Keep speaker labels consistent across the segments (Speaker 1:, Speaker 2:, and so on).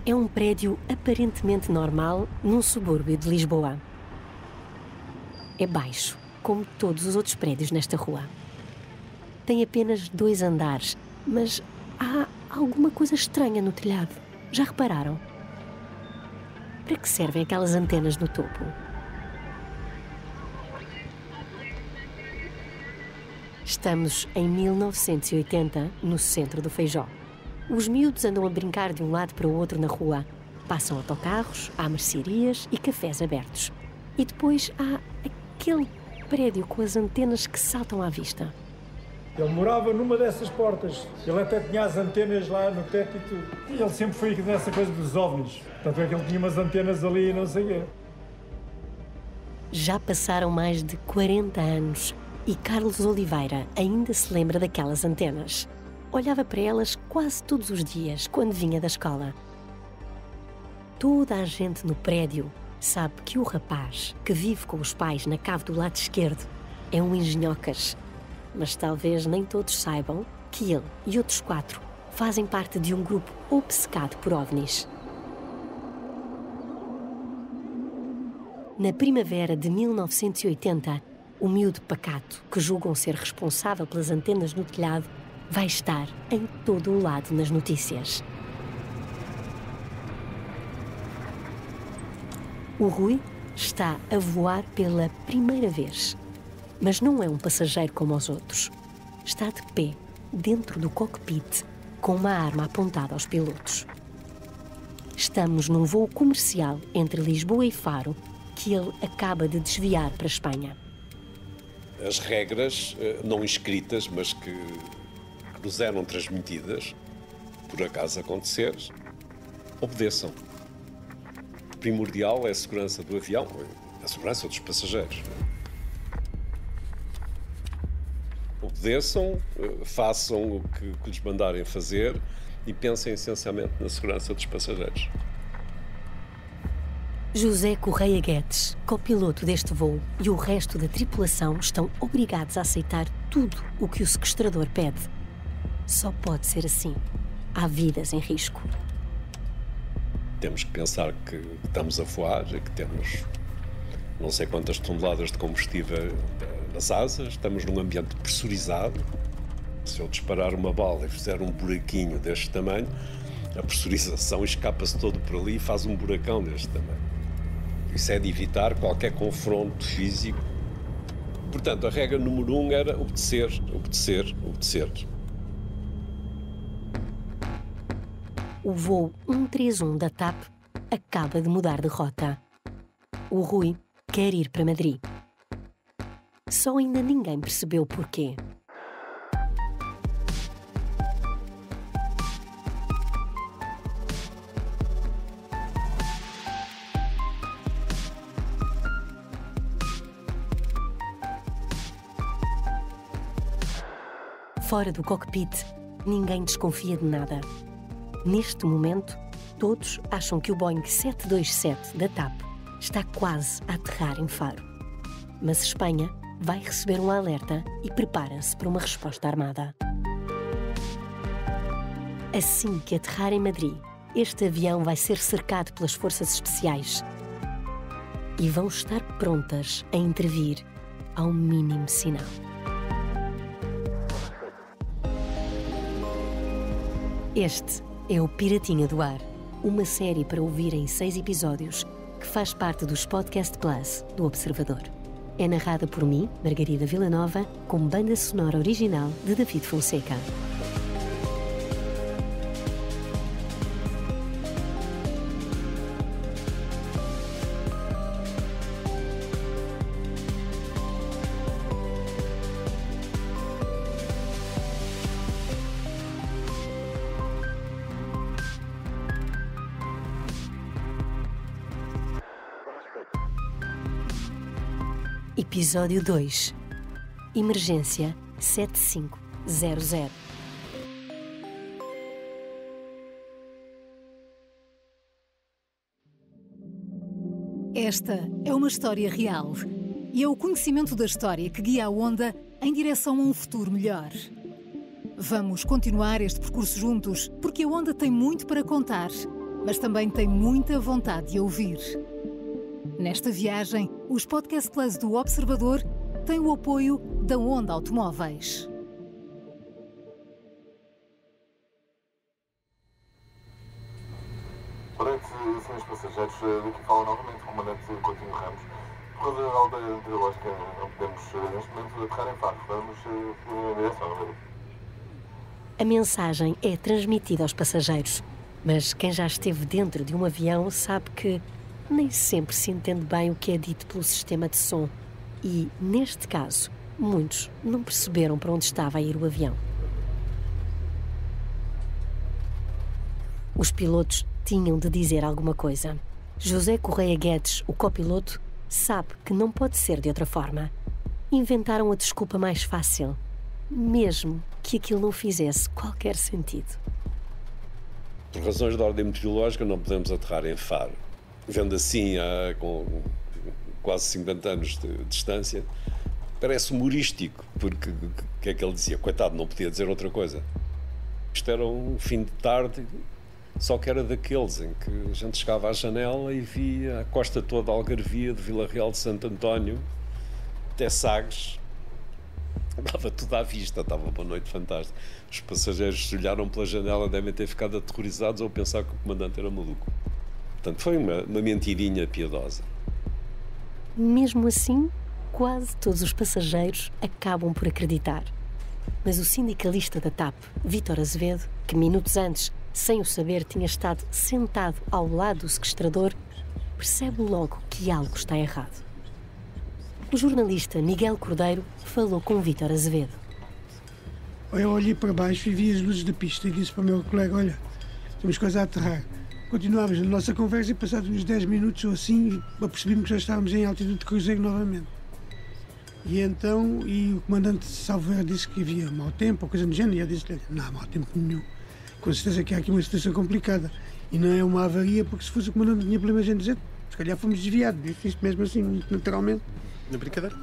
Speaker 1: É um prédio aparentemente normal num subúrbio de Lisboa. É baixo, como todos os outros prédios nesta rua. Tem apenas 2 andares, mas há alguma coisa estranha no telhado. Já repararam? Para que servem aquelas antenas no topo? Estamos em 1980, no centro do Feijó. Os miúdos andam a brincar de um lado para o outro na rua. Passam autocarros, há mercearias e cafés abertos. E depois há aquele prédio com as antenas que saltam à vista.
Speaker 2: Ele morava numa dessas portas. Ele até tinha as antenas lá no teto e tudo. E ele sempre foi nessa coisa dos OVNIs. Tanto é que ele tinha umas antenas ali e não sei o quê.
Speaker 1: Já passaram mais de 40 anos e Carlos Oliveira ainda se lembra daquelas antenas. Olhava para elas quase todos os dias, quando vinha da escola. Toda a gente no prédio sabe que o rapaz que vive com os pais na cave do lado esquerdo é um engenhocas. Mas talvez nem todos saibam que ele e outros 4 fazem parte de um grupo obcecado por OVNIs. Na primavera de 1980, o miúdo pacato, que julgam ser responsável pelas antenas no telhado, vai estar em todo o lado nas notícias. O Rui está a voar pela primeira vez. Mas não é um passageiro como os outros. Está de pé, dentro do cockpit, com uma arma apontada aos pilotos. Estamos num voo comercial entre Lisboa e Faro, que ele acaba de desviar para a Espanha.
Speaker 3: As regras, não escritas, mas que nos eram transmitidas, por acaso acontecer, obedeçam. O primordial é a segurança do avião, a segurança dos passageiros. Obedeçam, façam o que lhes mandarem fazer e pensem essencialmente na segurança dos passageiros.
Speaker 1: José Correia Guedes, copiloto deste voo, e o resto da tripulação estão obrigados a aceitar tudo o que o sequestrador pede. Só pode ser assim. Há vidas em risco.
Speaker 3: Temos que pensar que estamos a voar, que temos não sei quantas toneladas de combustível nas asas, estamos num ambiente pressurizado. Se eu disparar uma bala e fizer um buraquinho deste tamanho, a pressurização escapa-se todo por ali e faz um buracão deste tamanho. Isso é de evitar qualquer confronto físico. Portanto, a regra número 1 era obedecer, obedecer, obedecer.
Speaker 1: O voo 131 da TAP acaba de mudar de rota. O Rui quer ir para Madrid. Só ainda ninguém percebeu porquê. Fora do cockpit, ninguém desconfia de nada. Neste momento, todos acham que o Boeing 727 da TAP está quase a aterrar em Faro. Mas Espanha vai receber um alerta e prepara-se para uma resposta armada. Assim que aterrar em Madrid, este avião vai ser cercado pelas forças especiais e vão estar prontas a intervir ao mínimo sinal. Este é o Piratinha do Ar, uma série para ouvir em 6 episódios que faz parte dos Podcast Plus do Observador. É narrada por mim, Margarida Villanova, com banda sonora original de David Fonseca. Episódio 2. Emergência 7500.
Speaker 4: Esta é uma história real e é o conhecimento da história que guia a Onda em direção a um futuro melhor. Vamos continuar este percurso juntos porque a Onda tem muito para contar, mas também tem muita vontade de ouvir. Nesta viagem, os Podcast Plus do Observador têm o apoio da Onda Automóveis.
Speaker 5: Durante, senhores passageiros, daqui fala novamente o comandante Coutinho Ramos. Por causa da alta meteorológica, não podemos, neste momento, aterrar em Faro. Vamos em direção.
Speaker 1: A mensagem é transmitida aos passageiros, mas quem já esteve dentro de um avião sabe que nem sempre se entende bem o que é dito pelo sistema de som e, neste caso, muitos não perceberam para onde estava a ir o avião. Os pilotos tinham de dizer alguma coisa. José Correia Guedes, o copiloto, sabe que não pode ser de outra forma. Inventaram a desculpa mais fácil, mesmo que aquilo não fizesse qualquer sentido.
Speaker 3: Por razões de ordem meteorológica não podemos aterrar em Faro. Vendo assim, com quase 50 anos de distância, parece humorístico, porque o que é que ele dizia? Coitado, não podia dizer outra coisa. Isto era um fim de tarde, só que era daqueles em que a gente chegava à janela e via a costa toda a Algarvia, de Vila Real de Santo António até Sagres. Dava tudo à vista, estava uma noite fantástica. Os passageiros olharam pela janela, devem ter ficado aterrorizados ou pensar que o comandante era maluco. Portanto, foi uma mentirinha piedosa.
Speaker 1: Mesmo assim, quase todos os passageiros acabam por acreditar. Mas o sindicalista da TAP, Vítor Azevedo, que minutos antes, sem o saber, tinha estado sentado ao lado do sequestrador, percebe logo que algo está errado. O jornalista Miguel Cordeiro falou com Vítor Azevedo.
Speaker 6: Eu olhei para baixo e vi as luzes da pista e disse para o meu colega, olha, temos quase a aterrar. Continuámos a nossa conversa e passados uns 10 minutos ou assim, percebemos que já estávamos em altitude de cruzeiro novamente. E então, o comandante Salver disse que havia mau tempo ou coisa do género, e eu disse-lhe, não há mau tempo nenhum. Com certeza que há aqui uma situação complicada. E não é uma avaria, porque se fosse o comandante não tinha problema em dizer, se calhar fomos desviados. Eu fiz mesmo assim, naturalmente.
Speaker 7: Na brincadeira?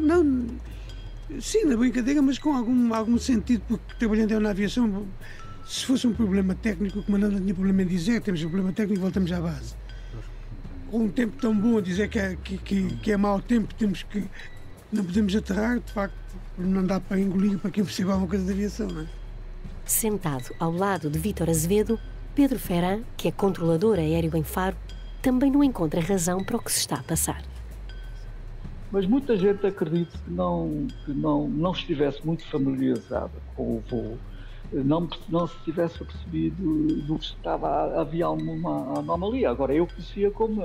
Speaker 6: Não, sim, na brincadeira, mas com algum sentido, porque trabalhando eu na aviação, se fosse um problema técnico, o comandante não tinha problema em dizer, temos um problema técnico, voltamos à base. Com um tempo tão bom, dizer que é mau tempo, não podemos aterrar, de facto, não dá para engolir para quem perceba alguma coisa da aviação, não é?
Speaker 1: Sentado ao lado de Vítor Azevedo, Pedro Ferran, que é controlador aéreo em Faro, também não encontra razão para o que se está a passar.
Speaker 8: Mas muita gente acredita que não estivesse muito familiarizada com o voo, não se tivesse percebido do que estava, havia uma anomalia. Agora, eu conhecia como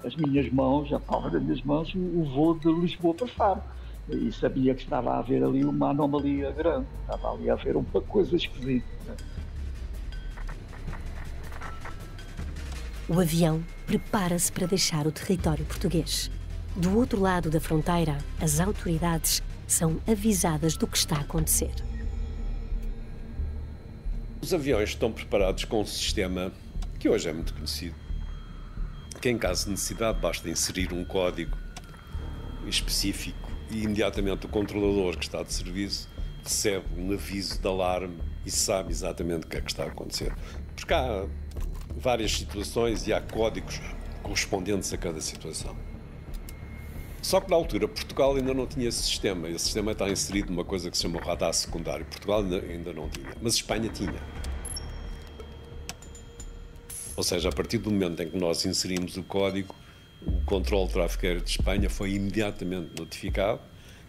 Speaker 8: as minhas mãos, a palma das minhas mãos, o voo de Lisboa para Faro. E sabia que estava a haver ali uma anomalia grande, estava ali a haver uma coisa esquisita.
Speaker 1: O avião prepara-se para deixar o território português. Do outro lado da fronteira, as autoridades são avisadas do que está a acontecer.
Speaker 3: Os aviões estão preparados com um sistema que hoje é muito conhecido, que em caso de necessidade basta inserir um código específico e imediatamente o controlador que está de serviço recebe um aviso de alarme e sabe exatamente o que é que está a acontecer. Porque há várias situações e há códigos correspondentes a cada situação. Só que na altura Portugal ainda não tinha esse sistema. Esse sistema está inserido numa coisa que se chama radar secundário. Portugal ainda não tinha, mas Espanha tinha. Ou seja, a partir do momento em que nós inserimos o código, o controle de tráfego aéreo de Espanha foi imediatamente notificado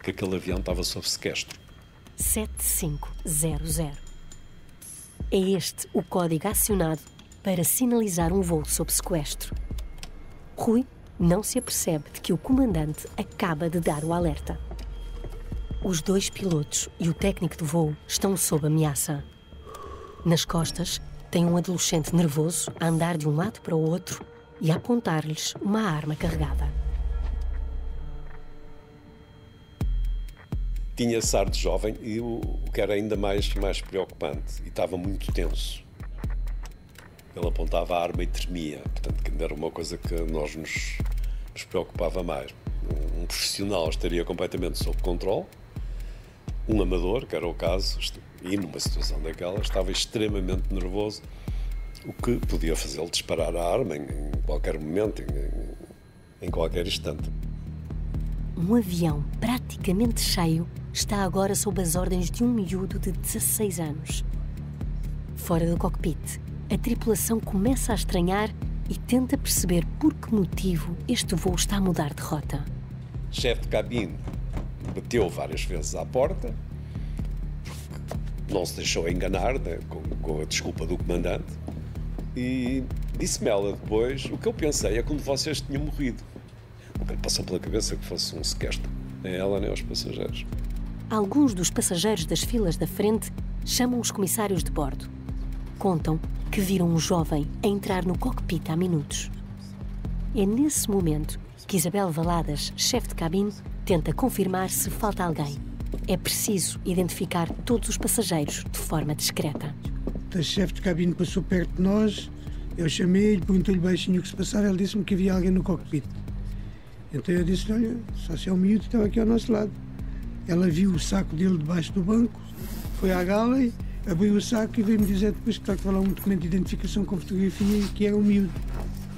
Speaker 3: que aquele avião estava sob sequestro.
Speaker 1: 7500. É este o código acionado para sinalizar um voo sob sequestro. Rui não se apercebe de que o comandante acaba de dar o alerta. Os dois pilotos e o técnico de voo estão sob ameaça. Nas costas, tem um adolescente nervoso a andar de um lado para o outro e a apontar-lhes uma arma carregada.
Speaker 3: Tinha sardo jovem e o que era ainda mais preocupante, e estava muito tenso. Ele apontava a arma e tremia, portanto, que ainda era uma coisa que nós nos preocupava mais. Um profissional estaria completamente sob controle, um amador, que era o caso, e numa situação daquela, estava extremamente nervoso o que podia fazê-lo disparar a arma em qualquer momento, em qualquer instante.
Speaker 1: Um avião praticamente cheio está agora sob as ordens de um miúdo de 16 anos. Fora do cockpit, a tripulação começa a estranhar e tenta perceber por que motivo este voo está a mudar de rota.
Speaker 3: O chefe de cabine bateu várias vezes à porta, não se deixou enganar, né, com a desculpa do comandante, e disse-me ela depois: o que eu pensei é quando vocês tinham morrido. O que lhe passou pela cabeça que fosse um sequestro. Nem ela nem os passageiros.
Speaker 1: Alguns dos passageiros das filas da frente chamam os comissários de bordo. Contam que viram um jovem a entrar no cockpit há minutos. É nesse momento que Isabel Valadas, chefe de cabine, tenta confirmar se falta alguém. É preciso identificar todos os passageiros de forma discreta.
Speaker 6: O chefe de cabine passou perto de nós, eu chamei-lhe, perguntei-lhe baixinho o que se passava, ele disse-me que havia alguém no cockpit. Então eu disse-lhe: olha, só se é um miúdo que estava aqui ao nosso lado. Ela viu o saco dele debaixo do banco, foi à gala, abriu o saco e veio-me dizer depois que estava lá um documento de identificação com fotografia e que era um miúdo.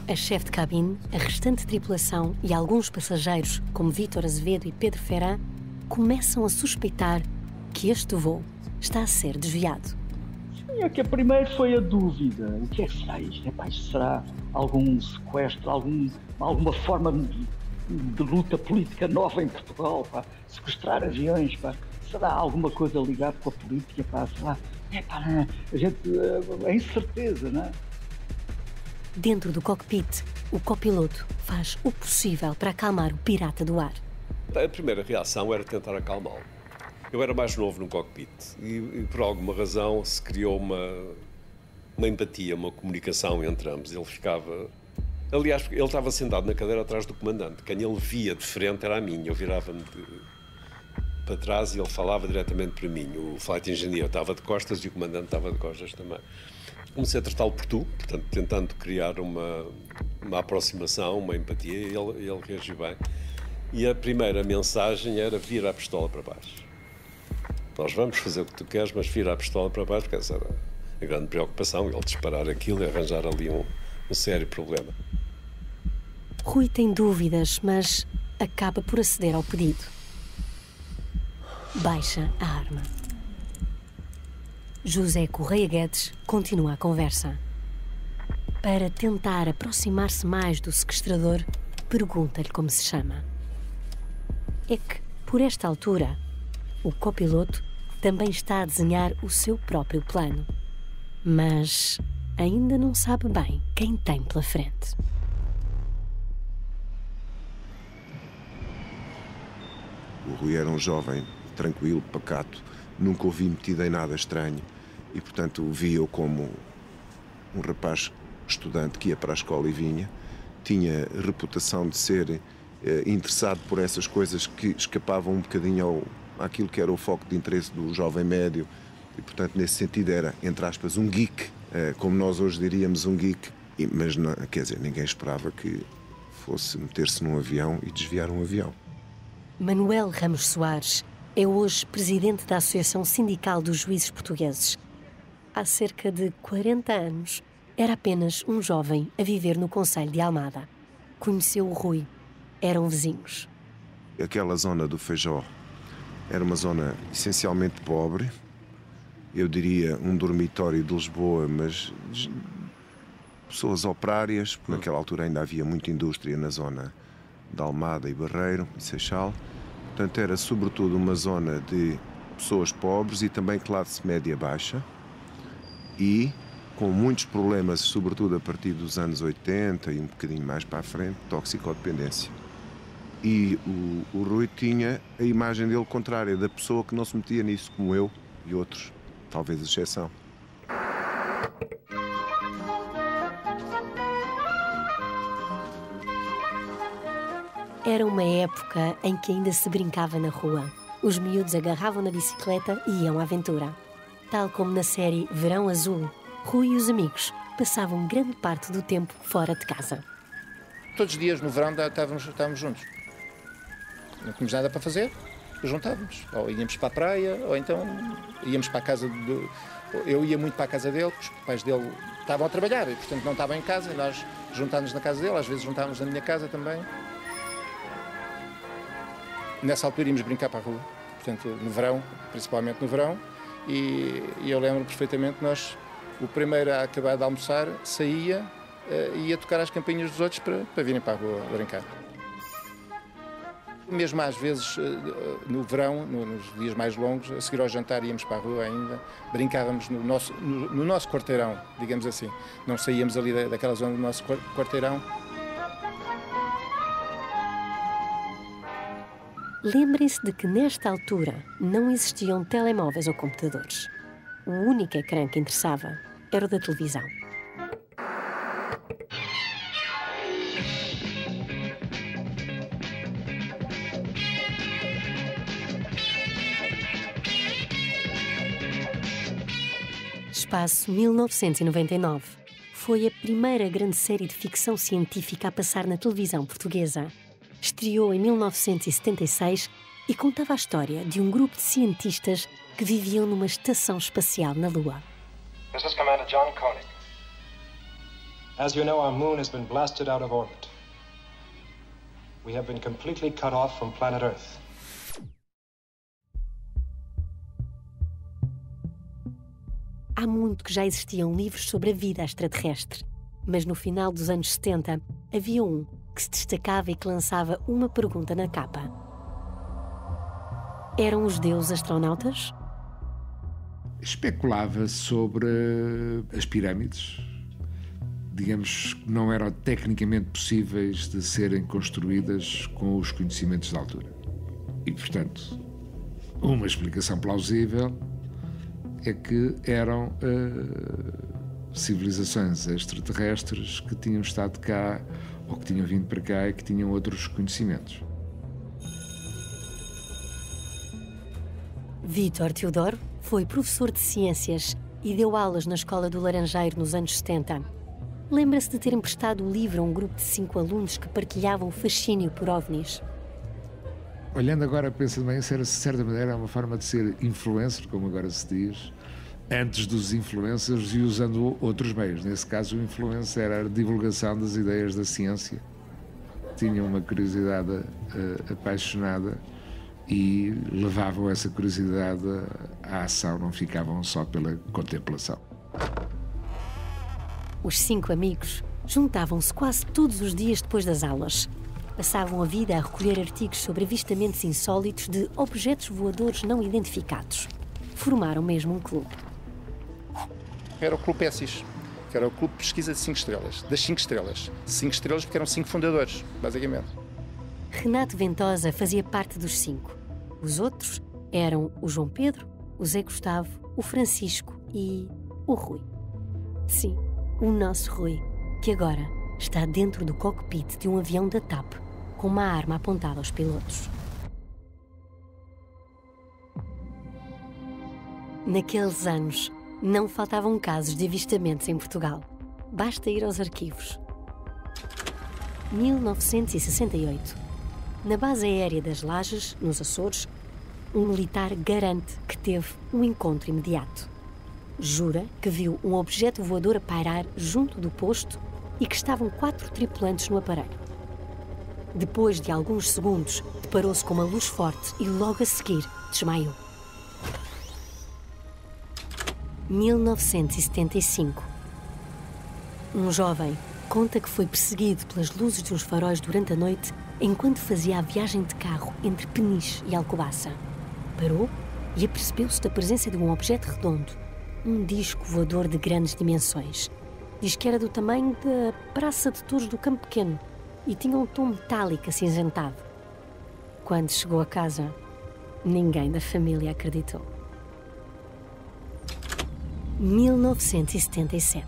Speaker 1: A chefe de cabine, a restante tripulação e alguns passageiros, como Vítor Azevedo e Pedro Ferran, começam a suspeitar que este voo está a ser desviado.
Speaker 8: É que a primeira foi a dúvida. O que é que será isto? Isto será algum sequestro, alguma forma de luta política nova em Portugal, pá? Sequestrar aviões, pá? Será alguma coisa ligada com a política, pá? Será? A gente é incerteza, não é?
Speaker 1: Dentro do cockpit, o copiloto faz o possível para acalmar o pirata do ar.
Speaker 3: A primeira reação era tentar acalmá-lo. Eu era mais novo no cockpit e por alguma razão se criou uma empatia, uma comunicação entre ambos. Ele ficava... Aliás, ele estava sentado na cadeira atrás do comandante. Quem ele via de frente era a mim. Eu virava-me para trás e ele falava diretamente para mim. O flight engineer estava de costas e o comandante estava de costas também. Comecei a tratá-lo por tu, portanto, tentando criar uma aproximação, uma empatia, e ele reagiu bem. E a primeira mensagem era: vira a pistola para baixo. Nós vamos fazer o que tu queres, mas vira a pistola para baixo, porque essa era a grande preocupação, ele disparar aquilo e arranjar ali um sério problema.
Speaker 1: Rui tem dúvidas, mas acaba por aceder ao pedido. Baixa a arma. José Correia Guedes continua a conversa. Para tentar aproximar-se mais do sequestrador, pergunta-lhe como se chama. É que, por esta altura, o copiloto também está a desenhar o seu próprio plano. Mas ainda não sabe bem quem tem pela frente.
Speaker 7: O Rui era um jovem tranquilo, pacato, nunca o vi metido em nada estranho e, portanto, o via-o como um rapaz estudante que ia para a escola e vinha. Tinha reputação de ser interessado por essas coisas que escapavam um bocadinho àquilo que era o foco de interesse do jovem médio e, portanto, nesse sentido era, entre aspas, um geek, como nós hoje diríamos, um geek. Mas, não, quer dizer, ninguém esperava que fosse meter-se num avião e desviar um avião.
Speaker 1: Manuel Ramos Soares é hoje presidente da Associação Sindical dos Juízes Portugueses. Há cerca de 40 anos, era apenas um jovem a viver no concelho de Almada. Conheceu o Rui. Eram vizinhos.
Speaker 7: Aquela zona do Feijó era uma zona essencialmente pobre. Eu diria um dormitório de Lisboa, mas pessoas operárias. Naquela altura ainda havia muita indústria na zona de Almada e Barreiro e Seixal. Portanto, era sobretudo uma zona de pessoas pobres e também classe média baixa e com muitos problemas, sobretudo a partir dos anos 80 e um bocadinho mais para a frente, toxicodependência. E o Rui tinha a imagem dele contrária, da pessoa que não se metia nisso, como eu e outros, talvez a exceção.
Speaker 1: Era uma época em que ainda se brincava na rua. Os miúdos agarravam na bicicleta e iam à aventura. Tal como na série Verão Azul, Rui e os amigos passavam grande parte do tempo fora de casa.
Speaker 9: Todos os dias no verão estávamos juntos. Não tínhamos nada para fazer. juntávamos. Ou íamos para a praia, ou então íamos para a casa do... Eu ia muito para a casa dele, porque os pais dele estavam a trabalhar e, portanto, não estavam em casa. E nós juntávamos na casa dele, às vezes juntávamos na minha casa também. Nessa altura íamos brincar para a rua, portanto, no verão, principalmente no verão. E eu lembro perfeitamente que nós, o primeiro a acabar de almoçar, saía e ia tocar as campainhas dos outros para virem para a rua brincar. Mesmo às vezes, no verão, nos dias mais longos, a seguir ao jantar íamos para a rua ainda, brincávamos no nosso quarteirão, digamos assim. Não saíamos ali daquela zona do nosso quarteirão.
Speaker 1: Lembrem-se de que nesta altura não existiam telemóveis ou computadores. O único ecrã que interessava era o da televisão. Espaço 1999 foi a primeira grande série de ficção científica a passar na televisão portuguesa. Estreou em 1976 e contava a história de um grupo de cientistas que viviam numa estação espacial na Lua.
Speaker 10: This is Commander John Koenig. As you know, our moon has been blasted out of orbit. We have been completely cut off from planet Earth.
Speaker 1: Há muito que já existiam livros sobre a vida extraterrestre, mas no final dos anos 70 havia um que se destacava e que lançava uma pergunta na capa. Eram os deuses astronautas?
Speaker 11: Especulava sobre as pirâmides. Digamos que não eram tecnicamente possíveis de serem construídas com os conhecimentos da altura. E, portanto, uma explicação plausível é que eram civilizações extraterrestres que tinham estado cá ou que tinham vindo para cá e que tinham outros conhecimentos.
Speaker 1: Vítor Teodoro foi professor de ciências e deu aulas na Escola do Laranjeiro nos anos 70. Lembra-se de ter emprestado o livro a um grupo de 5 alunos que partilhavam o fascínio por OVNIs.
Speaker 11: Olhando agora, penso também, isso era, de certa maneira, uma forma de ser influencer, como agora se diz, antes dos influencers e usando outros meios. Nesse caso, o influencer era a divulgação das ideias da ciência. Tinham uma curiosidade apaixonada e levavam essa curiosidade à ação, não ficavam só pela contemplação.
Speaker 1: Os 5 amigos juntavam-se quase todos os dias depois das aulas. Passavam a vida a recolher artigos sobre avistamentos insólitos de objetos voadores não identificados. Formaram mesmo um clube.
Speaker 9: Era o Clube Pessis, que era o Clube de Pesquisa de 5 estrelas, das 5 estrelas. 5 estrelas porque eram 5 fundadores, basicamente.
Speaker 1: Renato Ventosa fazia parte dos 5. Os outros eram o João Pedro, o Zé Gustavo, o Francisco e o Rui. Sim, o nosso Rui, que agora está dentro do cockpit de um avião da TAP, com uma arma apontada aos pilotos. Naqueles anos, não faltavam casos de avistamentos em Portugal. Basta ir aos arquivos. 1968. Na base aérea das Lajes, nos Açores, um militar garante que teve um encontro imediato. Jura que viu um objeto voador a pairar junto do posto e que estavam 4 tripulantes no aparelho. Depois de alguns segundos, deparou-se com uma luz forte e logo a seguir desmaiou. 1975. Um jovem conta que foi perseguido pelas luzes de uns faróis durante a noite enquanto fazia a viagem de carro entre Peniche e Alcobaça. Parou e apercebeu-se da presença de um objeto redondo, um disco voador de grandes dimensões. Diz que era do tamanho da Praça de Touros do Campo Pequeno e tinha um tom metálico acinzentado. Quando chegou a casa, ninguém da família acreditou. 1977.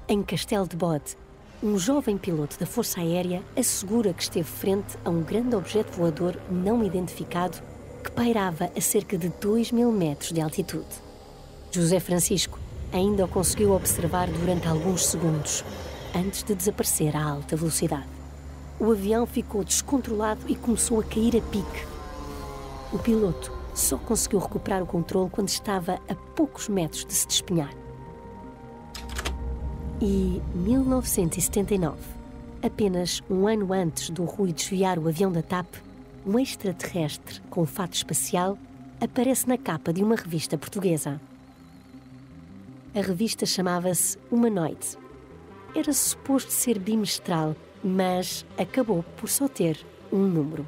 Speaker 1: Em Castelo de Bode, um jovem piloto da Força Aérea assegura que esteve frente a um grande objeto voador não identificado que pairava a cerca de 2.000 metros de altitude. José Francisco ainda o conseguiu observar durante alguns segundos, antes de desaparecer a alta velocidade. O avião ficou descontrolado e começou a cair a pique. O piloto só conseguiu recuperar o controle quando estava a poucos metros de se despenhar. E 1979, apenas um ano antes do Rui desviar o avião da TAP, um extraterrestre com fato espacial aparece na capa de uma revista portuguesa. A revista chamava-se Humanoide. Era suposto ser bimestral, mas acabou por só ter um número.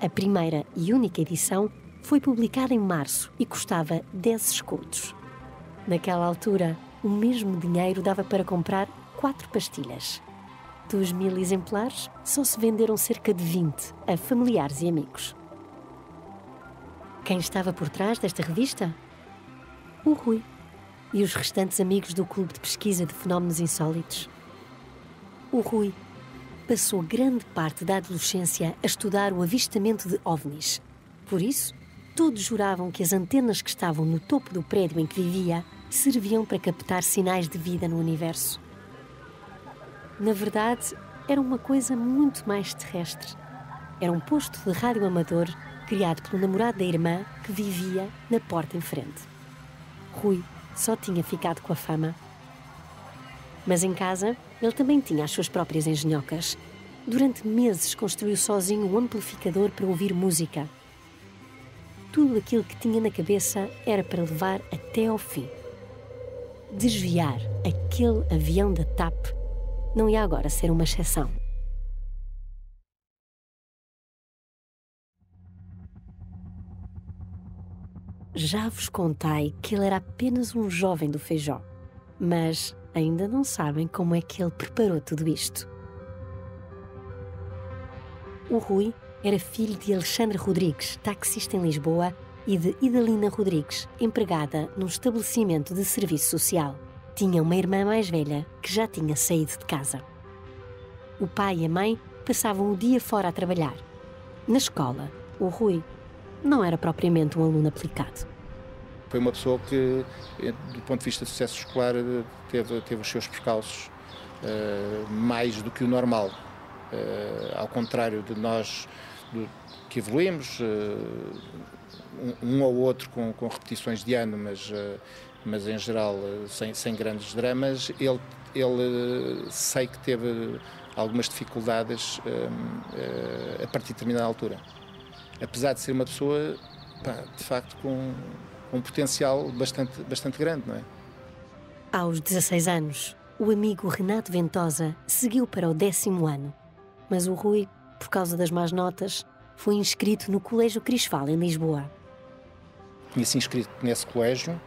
Speaker 1: A primeira e única edição foi publicada em março e custava 10 escudos. Naquela altura, o mesmo dinheiro dava para comprar 4 pastilhas. Dos 1000 exemplares, só se venderam cerca de 20 a familiares e amigos. Quem estava por trás desta revista? O Rui e os restantes amigos do Clube de Pesquisa de Fenómenos Insólitos. O Rui passou grande parte da adolescência a estudar o avistamento de OVNIs. Por isso, todos juravam que as antenas que estavam no topo do prédio em que vivia serviam para captar sinais de vida no universo. Na verdade, era uma coisa muito mais terrestre. Era um posto de rádio amador criado pelo namorado da irmã que vivia na porta em frente. Rui só tinha ficado com a fama. Mas em casa, ele também tinha as suas próprias engenhocas. Durante meses construiu sozinho um amplificador para ouvir música. Tudo aquilo que tinha na cabeça era para levar até ao fim. Desviar aquele avião da TAP não ia agora ser uma exceção. Já vos contei que ele era apenas um jovem do Feijó, mas ainda não sabem como é que ele preparou tudo isto. O Rui era filho de Alexandre Rodrigues, taxista em Lisboa, e de Idalina Rodrigues, empregada num estabelecimento de serviço social. Tinha uma irmã mais velha que já tinha saído de casa. O pai e a mãe passavam o dia fora a trabalhar. Na escola, o Rui não era propriamente um aluno aplicado.
Speaker 9: Foi uma pessoa que, do ponto de vista de sucesso escolar, teve os seus percalços mais do que o normal. Ao contrário de nós que evoluímos, um ou outro com repetições de ano, mas em geral sem grandes dramas, ele sei que teve algumas dificuldades a partir de determinada altura. Apesar de ser uma pessoa, de facto, com um potencial bastante grande, não é?
Speaker 1: Aos 16 anos, o amigo Renato Ventosa seguiu para o 10º ano, mas o Rui, por causa das más notas, foi inscrito no Colégio Crisfal, em Lisboa.
Speaker 9: Tinha-se inscrito nesse colégio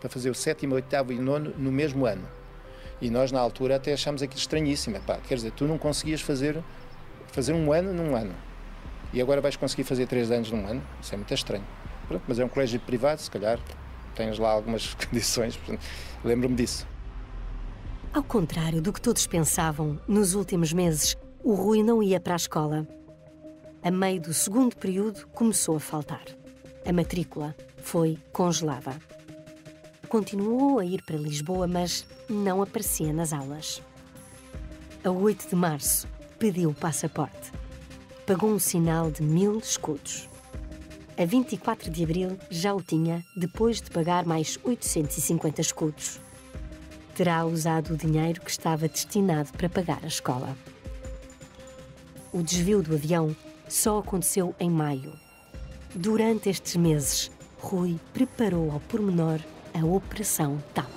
Speaker 9: para fazer o 7º, 8º e 9º no mesmo ano. E nós, na altura, até achámos aquilo estranhíssimo. Quer dizer, tu não conseguias fazer um ano num ano. E agora vais conseguir fazer 3 anos num ano? Isso é muito estranho. Pronto, mas é um colégio privado, se calhar tens lá algumas condições. Lembro-me disso.
Speaker 1: Ao contrário do que todos pensavam, nos últimos meses, o Rui não ia para a escola. A meio do 2º período, começou a faltar. A matrícula foi congelada. Continuou a ir para Lisboa, mas não aparecia nas aulas. A 8 de março, pediu o passaporte. Pagou um sinal de 1000 escudos. A 24 de abril já o tinha, depois de pagar mais 850 escudos. Terá usado o dinheiro que estava destinado para pagar a escola. O desvio do avião só aconteceu em maio. Durante estes meses, Rui preparou ao pormenor a Operação TAP.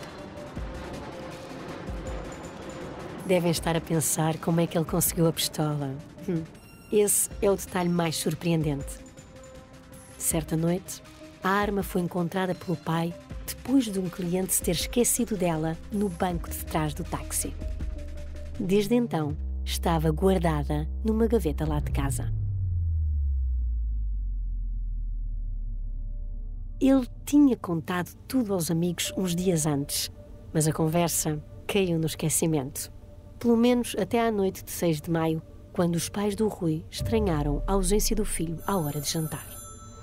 Speaker 1: Devem estar a pensar como é que ele conseguiu a pistola. Esse é o detalhe mais surpreendente. Certa noite, a arma foi encontrada pelo pai depois de um cliente se ter esquecido dela no banco de trás do táxi. Desde então, estava guardada numa gaveta lá de casa. Ele tinha contado tudo aos amigos uns dias antes, mas a conversa caiu no esquecimento. Pelo menos até à noite de 6 de maio, quando os pais do Rui estranharam a ausência do filho à hora de jantar.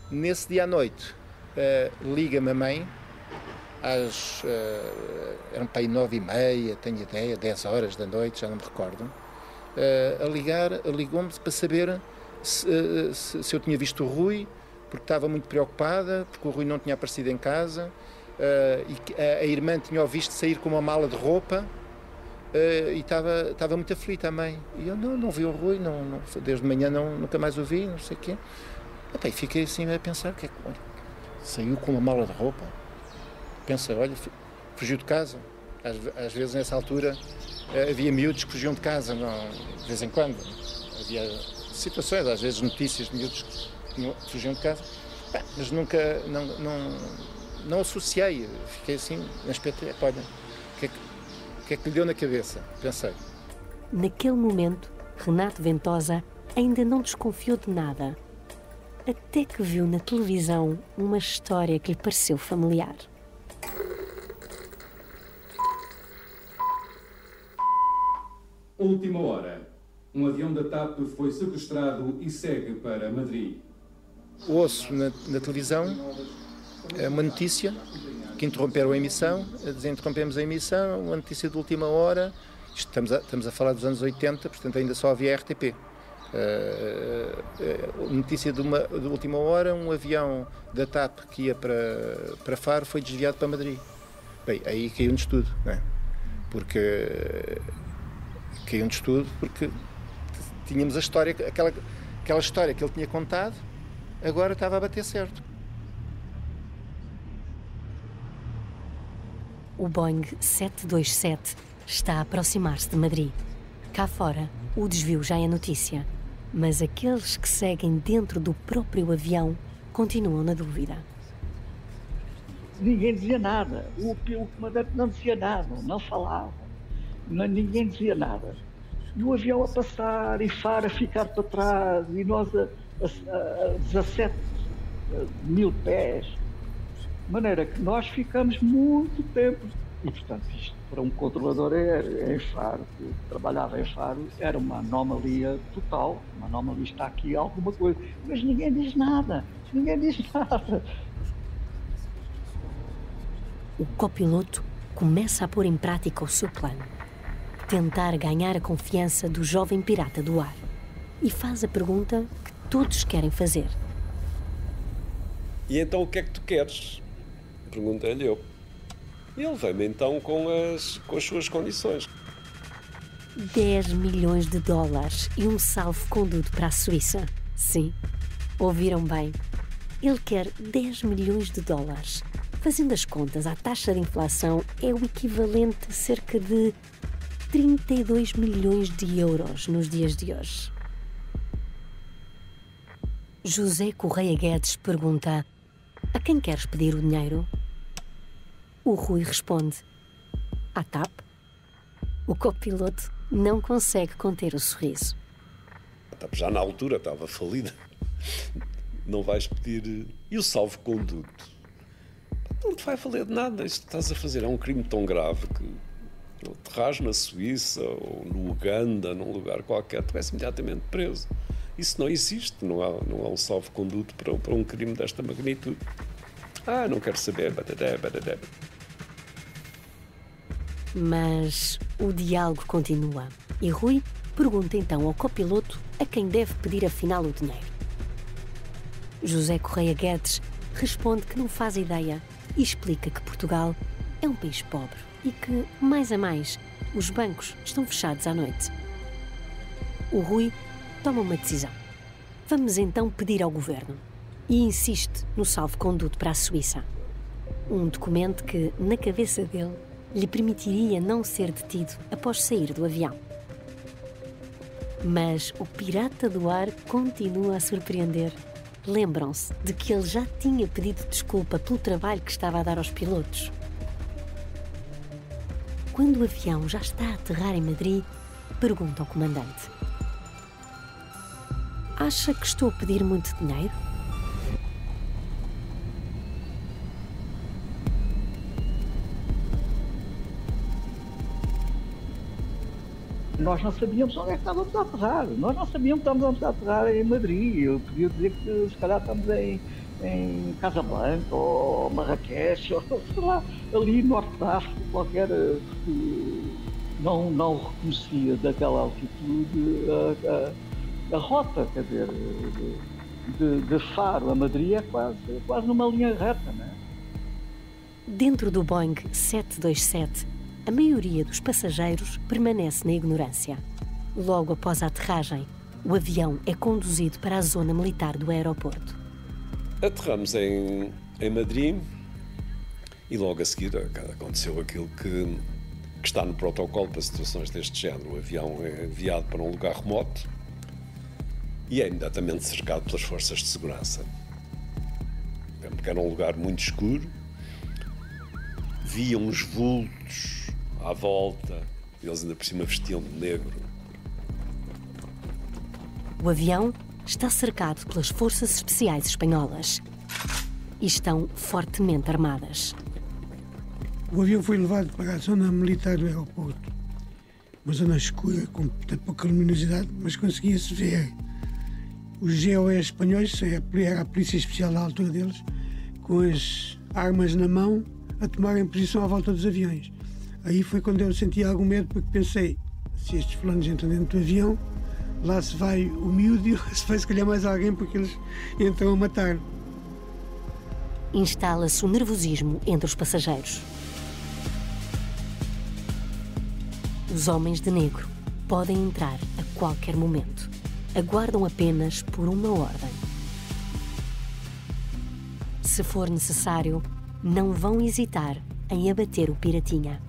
Speaker 9: Nesse dia à noite, liga-me a mãe, eram para aí 9h30, tenho ideia, 10 horas da noite, já não me recordo, ligou-me para saber se eu tinha visto o Rui, porque estava muito preocupada, porque o Rui não tinha aparecido em casa, e a irmã tinha o visto sair com uma mala de roupa, e estava muito aflita a mãe. E eu não vi o Rui, desde manhã nunca mais o vi, não sei o quê. E fiquei assim a pensar, saiu com uma mala de roupa? Pensa, olha, fugiu de casa. Às vezes, nessa altura, havia miúdos que fugiam de casa, de vez em quando. Havia situações, às vezes notícias de miúdos que fugiam de casa. Mas nunca, não associei. Fiquei assim, na expectativa, olha, o que é que lhe deu na cabeça? Pensei.
Speaker 1: Naquele momento, Renato Ventosa ainda não desconfiou de nada. Até que viu na televisão uma história que lhe pareceu familiar.
Speaker 12: Última hora. Um avião da TAP foi sequestrado e segue para Madrid.
Speaker 9: Ouço na televisão uma notícia que interromperam a emissão, interrompemos a emissão, uma notícia de última hora. Estamos a falar dos anos 80, portanto ainda só havia RTP. Notícia de última hora, um avião da TAP que ia para Faro foi desviado para Madrid. Bem, aí caiu-nos tudo, não é? Caiu-nos tudo porque tínhamos a história, aquela história que ele tinha contado, agora estava a bater certo.
Speaker 1: O Boeing 727 está a aproximar-se de Madrid. Cá fora, o desvio já é notícia, mas aqueles que seguem dentro do próprio avião continuam na dúvida.
Speaker 8: Ninguém dizia nada. O comandante não dizia nada, não falava. Ninguém dizia nada. E o avião a passar, e Faro a ficar para trás, e nós a 17 mil pés. De maneira que nós ficamos muito tempo. E, portanto, isto para um controlador em Faro, que trabalhava em Faro, era uma anomalia total. Uma anomalia, está aqui alguma coisa. Mas ninguém diz nada. Ninguém diz nada.
Speaker 1: O copiloto começa a pôr em prática o seu plano. Tentar ganhar a confiança do jovem pirata do ar. E faz a pergunta que todos querem fazer.
Speaker 3: E então o que é que tu queres? Perguntei-lhe eu. E ele veio-me então com as suas condições.
Speaker 1: 10 milhões de dólares e um salvo-conduto para a Suíça. Sim, ouviram bem. Ele quer 10 milhões de dólares. Fazendo as contas, a taxa de inflação é o equivalente a cerca de 32 milhões de euros nos dias de hoje. José Correia Guedes pergunta: a quem queres pedir o dinheiro? O Rui responde: à TAP. O copiloto não consegue conter o sorriso.
Speaker 3: A TAP já na altura estava falida. Não vais pedir... E o salvo-conduto? Não te vai valer de nada. Isto que estás a fazer é um crime tão grave que aterras na Suíça ou no Uganda, num lugar qualquer, tu és imediatamente preso. Isso não existe. Não há um salvo-conduto para um crime desta magnitude. Não quero saber. Badadé.
Speaker 1: Mas o diálogo continua e Rui pergunta então ao copiloto a quem deve pedir afinal o dinheiro. José Correia Guedes responde que não faz ideia e explica que Portugal é um país pobre e que, mais a mais, os bancos estão fechados à noite. O Rui toma uma decisão. Vamos então pedir ao governo e insiste no salvo-conduto para a Suíça. Um documento que, na cabeça dele, lhe permitiria não ser detido após sair do avião. Mas o pirata do ar continua a surpreender. Lembram-se de que ele já tinha pedido desculpa pelo trabalho que estava a dar aos pilotos. Quando o avião já está a aterrar em Madrid, pergunta ao comandante: acha que estou a pedir muito dinheiro?
Speaker 8: Nós não sabíamos onde é que estávamos a aterrar. Nós não sabíamos que estávamos a aterrar em Madrid. Eu podia dizer que se calhar estamos em Casablanca ou Marrakech, ou sei lá, ali norte da África, qualquer. Não reconhecia daquela altitude a rota, quer dizer, de Faro a Madrid é quase numa linha reta, não é?
Speaker 1: Dentro do Boeing 727, a maioria dos passageiros permanece na ignorância. Logo após a aterragem, o avião é conduzido para a zona militar do aeroporto.
Speaker 3: Aterramos em Madrid e logo a seguir aconteceu aquilo que está no protocolo para situações deste género. O avião é enviado para um lugar remoto e é imediatamente cercado pelas forças de segurança. Porque era um lugar muito escuro, via uns vultos à volta, eles ainda por cima vestiam de negro.
Speaker 1: O avião está cercado pelas forças especiais espanholas e estão fortemente armadas.
Speaker 6: O avião foi levado para a zona militar do aeroporto, uma zona escura, com pouca luminosidade, mas conseguia-se ver os GOE espanhóis, era a polícia especial da altura deles, com as armas na mão, a tomarem posição à volta dos aviões. Aí foi quando eu senti algum medo, porque pensei, se estes fulanos entram dentro do avião, lá se vai o miúdo e se vai se calhar mais alguém, porque eles entram a matar.
Speaker 1: Instala-se o nervosismo entre os passageiros. Os homens de negro podem entrar a qualquer momento. Aguardam apenas por uma ordem. Se for necessário, não vão hesitar em abater o piratinha.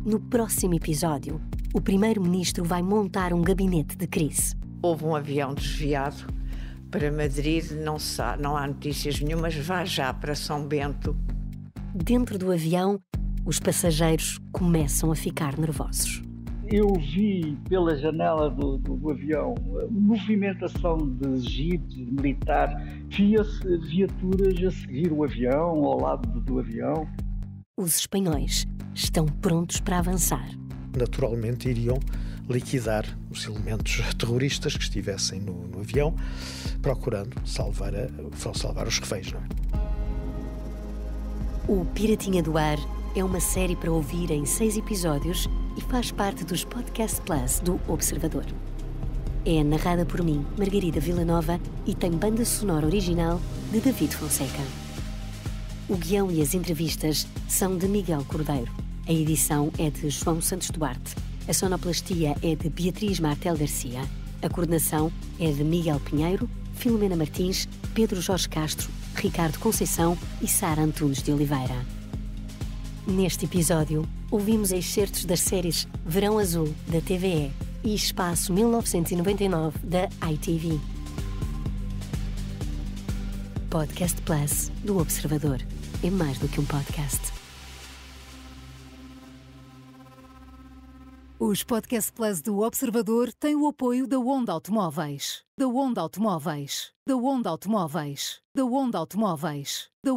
Speaker 1: No próximo episódio, o primeiro-ministro vai montar um gabinete de crise.
Speaker 13: Houve um avião desviado para Madrid, não há notícias nenhumas, vá já para São Bento.
Speaker 1: Dentro do avião, os passageiros começam a ficar nervosos.
Speaker 8: Eu vi pela janela do avião a movimentação de jipes militar, via-se viaturas a seguir o avião, ao lado do avião.
Speaker 1: Os espanhóis estão prontos para avançar.
Speaker 14: Naturalmente iriam liquidar os elementos terroristas que estivessem no avião, procurando salvar os reféns. Não é?
Speaker 1: O Piratinha do Ar é uma série para ouvir em 6 episódios e faz parte dos Podcast Plus do Observador. É narrada por mim, Margarida Villanova, e tem banda sonora original de David Fonseca. O guião e as entrevistas são de Miguel Cordeiro. A edição é de João Santos Duarte. A sonoplastia é de Beatriz Martel Garcia. A coordenação é de Miguel Pinheiro, Filomena Martins, Pedro Jorge Castro, Ricardo Conceição e Sara Antunes de Oliveira. Neste episódio, ouvimos excertos das séries Verão Azul, da TVE, e Espaço 1999, da ITV. Podcast Plus, do Observador. É mais do que um podcast.
Speaker 4: Os Podcast Plus do Observador têm o apoio da Onda Automóveis. Da Onda Automóveis. Da Onda Automóveis. Da Onda Automóveis.